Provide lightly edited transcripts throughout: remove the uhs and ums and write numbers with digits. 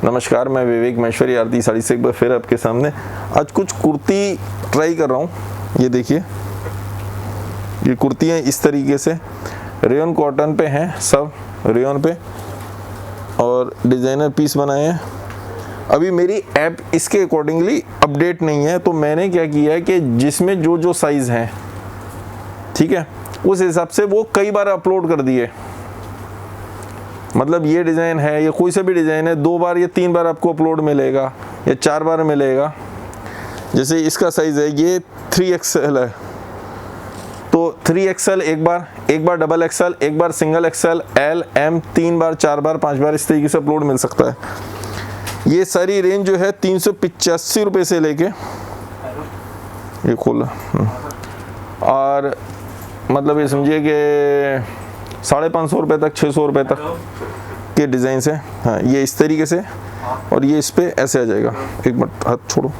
नमस्कार, मैं विवेक महेश्वरी आरती साड़ी से एक बार फिर आपके सामने आज कुछ कुर्ती ट्राई कर रहा हूँ। ये देखिए, ये कुर्तियाँ इस तरीके से रेयन कॉटन पे हैं, सब रेयन पे और डिज़ाइनर पीस बनाए हैं। अभी मेरी ऐप इसके अकॉर्डिंगली अपडेट नहीं है, तो मैंने क्या किया है कि जिसमें जो जो साइज़ हैं, ठीक है, उस हिसाब से वो कई बार अपलोड कर दिए। मतलब ये डिज़ाइन है या कोई सा भी डिज़ाइन है, 2 बार या 3 बार आपको अपलोड मिलेगा या 4 बार मिलेगा। जैसे इसका साइज़ है, ये 3XL है, तो 3XL एक बार डबल एक्सएल, एक बार सिंगल एक्सएल, L M 3 बार 4 बार 5 बार इस तरीके से अपलोड मिल सकता है। ये सारी रेंज जो है 385 रुपये से लेके, ये खोला और मतलब ये समझिए कि 550 रुपये तक, 600 रुपये तक के डिज़ाइन से। हाँ, ये इस तरीके से और ये इस पे ऐसे आ जाएगा। एक मिनट हाथ छोड़ो।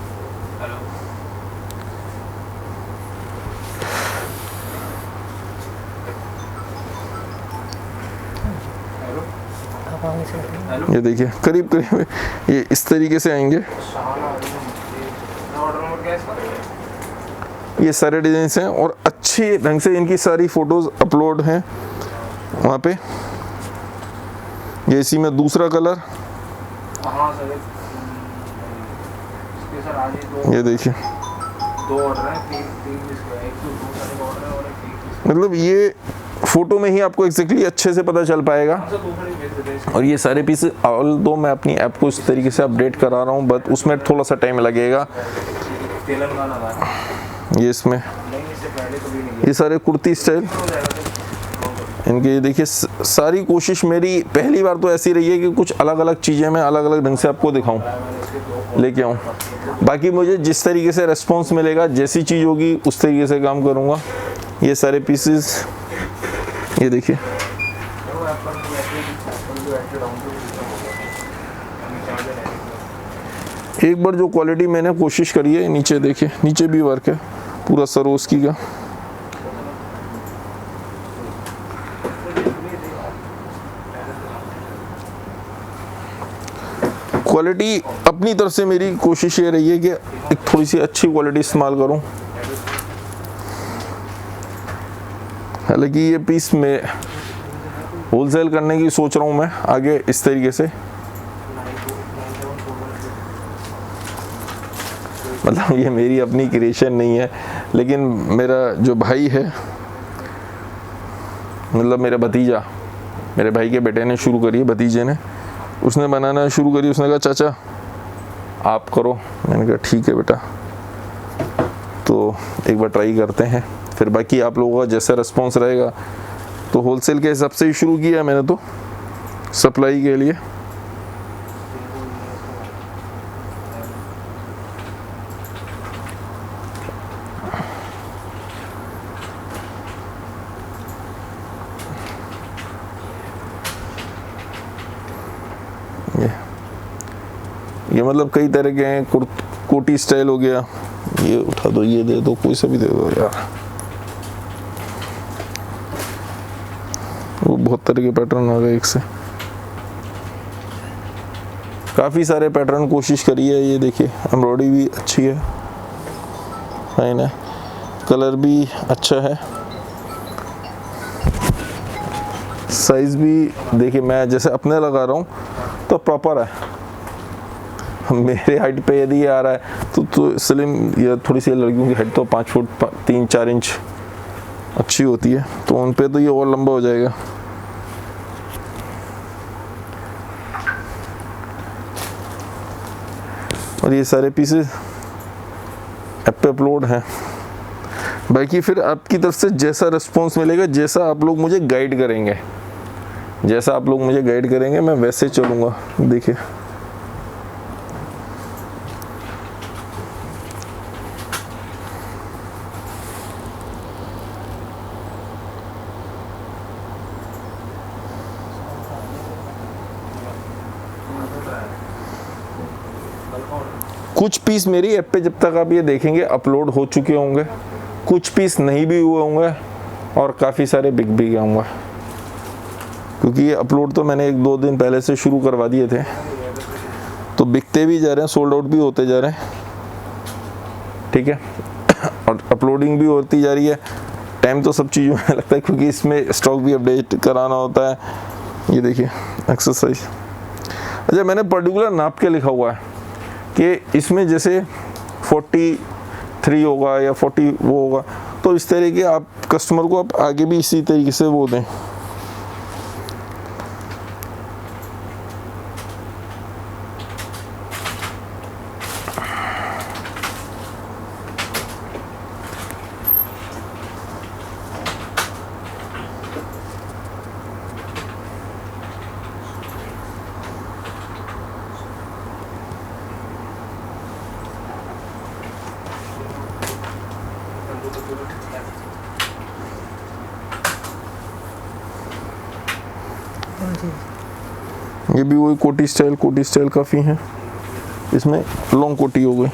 ये देखिए, करीब करीब ये इस तरीके से आएंगे। ये सारे डिज़ाइंस हैं और अच्छे ढंग से इनकी सारी फ़ोटोज़ अपलोड हैं वहाँ पे। ये इसी में दूसरा कलर, ये देखिए, मतलब ये फ़ोटो में ही आपको एग्जैक्टली अच्छे से पता चल पाएगा। और ये सारे पीस ऑल दो मैं अपनी ऐप को इस तरीके से अपडेट करा रहा हूँ, बट उसमें थोड़ा सा टाइम लगेगा। ये इसमें ये सारे कुर्ती स्टाइल इनके, ये देखिए, सारी कोशिश मेरी पहली बार तो ऐसी रही है कि कुछ अलग अलग चीज़ें मैं अलग अलग ढंग से आपको दिखाऊं, लेके आऊं। बाकी मुझे जिस तरीके से रेस्पॉन्स मिलेगा, जैसी चीज़ होगी उस तरीके से काम करूंगा। ये सारे पीसेस, ये देखिए, एक बार जो क्वालिटी मैंने कोशिश करी है, नीचे देखिए, नीचे भी वर्क है पूरा सरोस्की का। क्वालिटी अपनी तरफ से मेरी कोशिश ये रही है कि एक थोड़ी सी अच्छी क्वालिटी इस्तेमाल करूं। हालांकि ये पीस में होलसेल करने की सोच रहा हूं मैं आगे इस तरीके से। मतलब ये मेरी अपनी क्रिएशन नहीं है, लेकिन मेरा जो भाई है, मतलब मेरा भतीजा, मेरे भाई के बेटे ने शुरू करी है, भतीजे ने, उसने बनाना शुरू करी। उसने कहा चाचा आप करो, मैंने कहा ठीक है बेटा, तो एक बार ट्राई करते हैं, फिर बाकी आप लोगों का जैसा रिस्पॉन्स रहेगा। तो होलसेल के हिसाब से ही शुरू किया मैंने तो सप्लाई के लिए। ये मतलब कई तरह के हैं, कोटी स्टाइल हो गया, ये उठा दो, ये दे दो, कोई सा भी दे दो यार। वो बहुत तरह के पैटर्न आ गए एक से, काफ़ी सारे पैटर्न कोशिश करी है। ये देखिए, एम्ब्रॉयडरी भी अच्छी है, फाइन है, कलर भी अच्छा है, साइज़ भी देखिए, मैं जैसे अपने लगा रहा हूँ तो प्रॉपर है। मेरे हाइट पे यदि आ रहा है तो स्लिम, या थोड़ी सी लड़कियों की हाइट तो 5 फुट 3-4 इंच अच्छी होती है, तो उन पे तो ये और लंबा हो जाएगा। और ये सारे पीसेस ऐप पे अपलोड हैं। बाकी फिर आपकी तरफ से जैसा रिस्पॉन्स मिलेगा, जैसा आप लोग मुझे गाइड करेंगे, मैं वैसे चलूँगा। देखिए, कुछ पीस मेरी ऐप पे जब तक आप ये देखेंगे अपलोड हो चुके होंगे, कुछ पीस नहीं भी हुए होंगे और काफ़ी सारे बिक भी गए होंगे, क्योंकि ये अपलोड तो मैंने 1-2 दिन पहले से शुरू करवा दिए थे। तो बिकते भी जा रहे हैं, सोल्ड आउट भी होते जा रहे हैं, ठीक है। और अपलोडिंग भी होती जा रही है। टाइम तो सब चीज़ों में लगता है क्योंकि इसमें स्टॉक भी अपडेट कराना होता है। ये देखिए एक्सरसाइज। अच्छा, मैंने पर्टिकुलर नाप के लिखा हुआ है कि इसमें जैसे 43 होगा या 40 वो होगा, तो इस तरीके आप कस्टमर को आप आगे भी इसी तरीके से वो दें। ये भी वही कोटी स्टाइल काफ़ी है, इसमें लॉन्ग कोटी हो गई।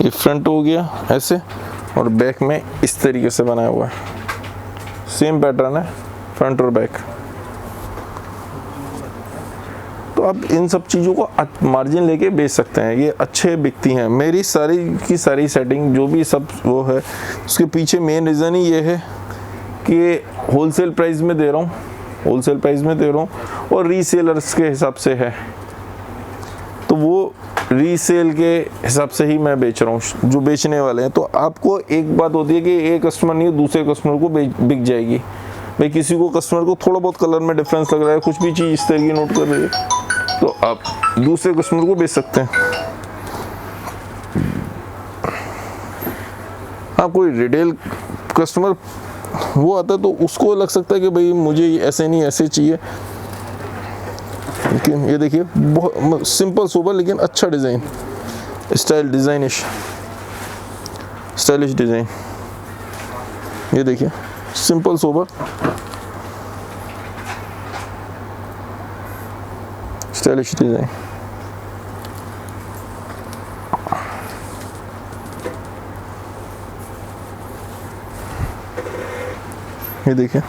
ये फ्रंट हो गया ऐसे, और बैक में इस तरीके से बनाया हुआ है। सेम पैटर्न है फ्रंट और बैक। तो आप इन सब चीज़ों को मार्जिन लेके बेच सकते हैं, ये अच्छे बिकती हैं। मेरी सारी की सारी सेटिंग जो भी सब वो है, उसके पीछे मेन रीज़न ही ये है कि होलसेल प्राइस में दे रहा हूँ, और रीसेलर्स के हिसाब से है, तो वो रीसेल के हिसाब से ही मैं बेच रहा हूँ जो बेचने वाले हैं। तो आपको एक बात होती है कि एक कस्टमर नहीं है दूसरे कस्टमर को बिक जाएगी। भाई किसी को कस्टमर को थोड़ा बहुत कलर में डिफरेंस लग रहा है, कुछ भी चीज़ इस तरह की नोट कर रही है, तो आप दूसरे कस्टमर को बेच सकते हैं। हाँ, कोई रिटेल कस्टमर वो आता है तो उसको लग सकता है कि भाई मुझे ऐसे नहीं ऐसे चाहिए, लेकिन ये देखिए बहुत सिंपल सोबर लेकिन अच्छा डिज़ाइन, स्टाइलिश डिज़ाइन। ये देखिए सिंपल सोबर स्टाइलिश डिज़ाइन। ये देखिए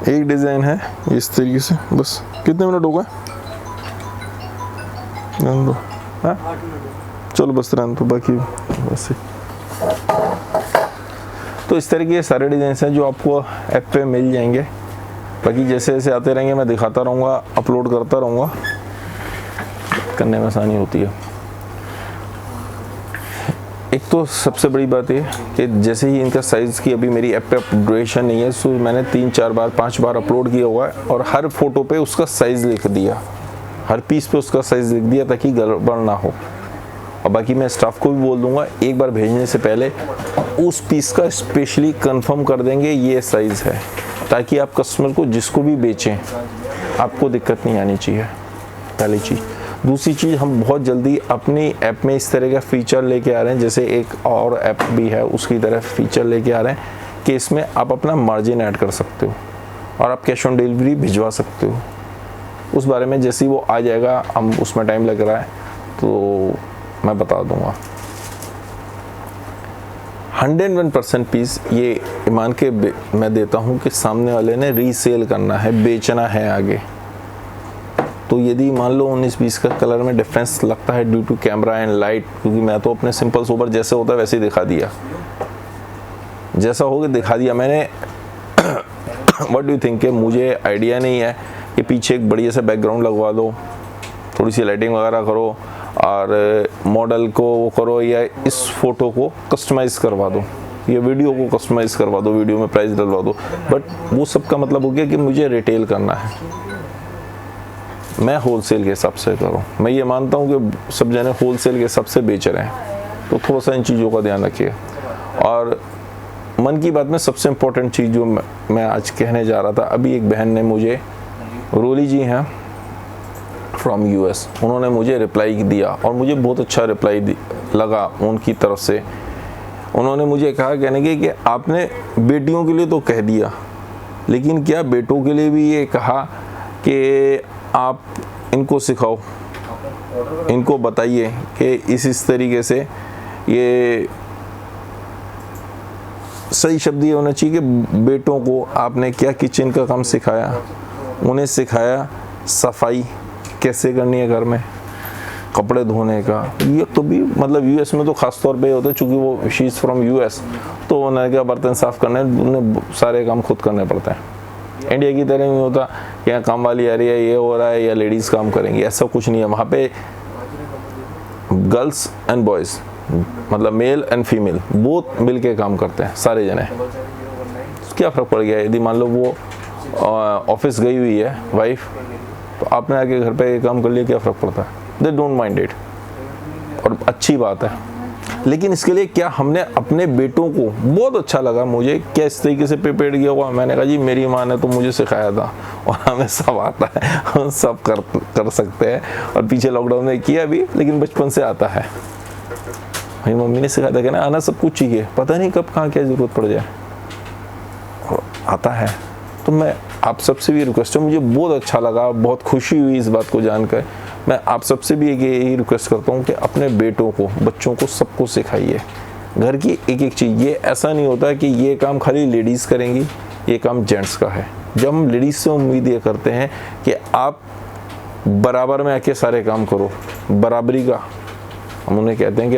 एक डिज़ाइन है इस तरीके से। बस कितने मिनट हो गए? रहने दो, हाँ चलो बस रहने दो, बाकी बस। तो इस तरीके के सारे डिज़ाइन हैं जो आपको ऐप पे मिल जाएंगे। बाकी जैसे जैसे आते रहेंगे मैं दिखाता रहूँगा, अपलोड करता रहूँगा, करने में आसानी होती है। एक तो सबसे बड़ी बात ये कि जैसे ही इनका साइज़ की अभी मेरी ऐप पे अपडेशन नहीं है, सो मैंने 3-4 बार 5 बार अपलोड किया हुआ है और हर फोटो पे उसका साइज़ लिख दिया, हर पीस पे उसका साइज़ लिख दिया ताकि गड़बड़ ना हो। और बाकी मैं स्टाफ को भी बोल दूंगा एक बार भेजने से पहले उस पीस का स्पेशली कंफर्म कर देंगे ये साइज़ है, ताकि आप कस्टमर को जिसको भी बेचें आपको दिक्कत नहीं आनी चाहिए, पहली चीज़। दूसरी चीज़, हम बहुत जल्दी अपनी ऐप में इस तरह का फ़ीचर लेके आ रहे हैं, जैसे एक और ऐप भी है उसकी तरह फ़ीचर लेके आ रहे हैं कि इसमें आप अपना मार्जिन ऐड कर सकते हो और आप कैश ऑन डिलीवरी भिजवा सकते हो। उस बारे में जैसे ही वो आ जाएगा, हम उसमें टाइम लग रहा है तो मैं बता दूंगा। 101% पीस ये ईमान के मैं देता हूँ कि सामने वाले ने रीसेल करना है, बेचना है आगे। तो यदि मान लो 19-20 का कलर में डिफरेंस लगता है due to camera and light, क्योंकि मैं तो अपने सिंपल सोबर जैसे होता है वैसे ही दिखा दिया, जैसा हो गया दिखा दिया मैंने। व्हाट डू यू थिंक, मुझे आइडिया नहीं है कि पीछे एक बढ़िया सा बैकग्राउंड लगवा दो, थोड़ी सी लाइटिंग वगैरह करो और मॉडल को वो करो, या इस फोटो को कस्टमाइज़ करवा दो, या वीडियो को कस्टमाइज़ करवा दो, वीडियो में प्राइस डलवा दो। बट वो सब का मतलब हो गया कि मुझे रिटेल करना है, मैं होलसेल के हिसाब से करूँ। मैं ये मानता हूँ कि सब जने होलसेल के हिसाब से बेच रहे हैं, तो थोड़ा सा इन चीज़ों का ध्यान रखिए। और मन की बात में सबसे इम्पोर्टेंट चीज़ जो मैं आज कहने जा रहा था, अभी एक बहन ने मुझे रोली जी हैं फ्रॉम यूएस, उन्होंने मुझे रिप्लाई दिया और मुझे बहुत अच्छा रिप्लाई लगा उनकी तरफ से। उन्होंने मुझे कहा, कहने के कि आपने बेटियों के लिए तो कह दिया, लेकिन क्या बेटों के लिए भी ये कहा कि आप इनको सिखाओ, इनको बताइए कि इस तरीके से ये सही शब्द ये होना चाहिए कि बेटों को आपने क्या किचन का काम सिखाया, उन्हें सिखाया सफाई कैसे करनी है घर में, कपड़े धोने का। ये तो भी मतलब यूएस में तो ख़ास तौर पे होता है, चूँकि वो शी इज़ फ्रॉम यूएस, तो उन्हें क्या बर्तन साफ़ करने, उन्हें सारे काम खुद करने पड़ते हैं। इंडिया की तरह नहीं होता कि यहाँ काम वाली आ रही है, ये हो रहा है या लेडीज़ काम करेंगी, ऐसा कुछ नहीं है। वहाँ पे गर्ल्स एंड बॉयज़, मतलब मेल एंड फीमेल बोथ मिल के काम करते हैं सारे जने। क्या फ़र्क पड़ गया यदि मान लो वो ऑफिस गई हुई है वाइफ, तो आपने आके घर पे काम कर लिया, क्या फ़र्क पड़ता है? दे डोंट माइंड इट, और अच्छी बात है। लेकिन इसके लिए क्या हमने अपने बेटों को, बहुत अच्छा लगा मुझे क्या इस तरीके से प्रिपेयर किया हुआ। मैंने कहा जी मेरी माँ ने तो मुझे सिखाया था और हमें सब आता है, हम सब कर सकते हैं, और पीछे लॉकडाउन में किया भी, लेकिन बचपन से आता है। मेरी मम्मी ने सिखाया था कि ना आना सब कुछ चाहिए, पता नहीं कब कहाँ क्या ज़रूरत पड़ जाए, और आता है। तो मैं आप सबसे भी रिक्वेस्ट है, मुझे बहुत अच्छा लगा, बहुत खुशी हुई इस बात को जानकर। मैं आप सबसे भी यही रिक्वेस्ट करता हूँ कि अपने बेटों को, बच्चों को, सबको सिखाइए घर की एक एक चीज़। ये ऐसा नहीं होता कि ये काम खाली लेडीज़ करेंगी, ये काम जेंट्स का है। जब हम लेडीज़ से उम्मीद ये करते हैं कि आप बराबर में आके सारे काम करो, बराबरी का हम उन्हें कहते हैं कि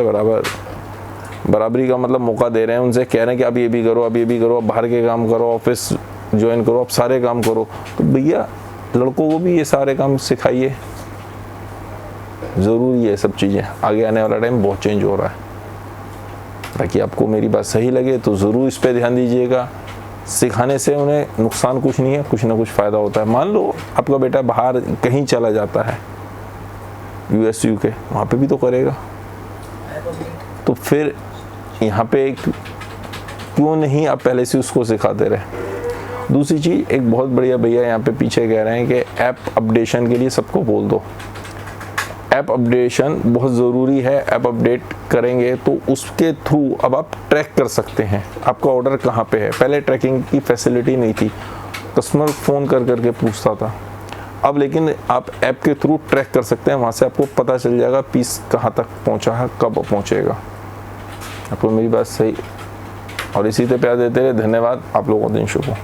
बराबरी का मतलब मौका दे रहे हैं, उनसे कह रहे हैं कि आप ये भी करो, आप ये भी करो, आप बाहर के काम करो, ऑफिस ज्वाइन करो, आप सारे काम करो। तो भैया लड़कों को भी ये सारे काम सिखाइए, ज़रूरी है सब चीज़ें। आगे आने वाला टाइम बहुत चेंज हो रहा है। ताकि आपको मेरी बात सही लगे तो ज़रूर इस पे ध्यान दीजिएगा। सिखाने से उन्हें नुकसान कुछ नहीं है, कुछ ना कुछ फ़ायदा होता है। मान लो आपका बेटा बाहर कहीं चला जाता है, यूएस यूके, वहाँ पे भी तो करेगा, तो फिर यहाँ पे क्यों नहीं आप पहले से उसको सिखाते रहे। दूसरी चीज़, एक बहुत बढ़िया भैया यहाँ पे पीछे कह रहे हैं कि ऐप अपडेशन के लिए सबको बोल दो। ऐप अपडेशन बहुत ज़रूरी है। ऐप अपडेट करेंगे तो उसके थ्रू अब आप ट्रैक कर सकते हैं आपका ऑर्डर कहाँ पे है। पहले ट्रैकिंग की फैसिलिटी नहीं थी, कस्टमर फ़ोन कर करके पूछता था। अब लेकिन आप ऐप के थ्रू ट्रैक कर सकते हैं, वहाँ से आपको पता चल जाएगा पीस कहाँ तक पहुँचा है, कब पहुँचेगा। आपको मेरी बात सही, और इसी पे प्यार देते रहे। धन्यवाद। आप लोगों को दिन शुभ हो।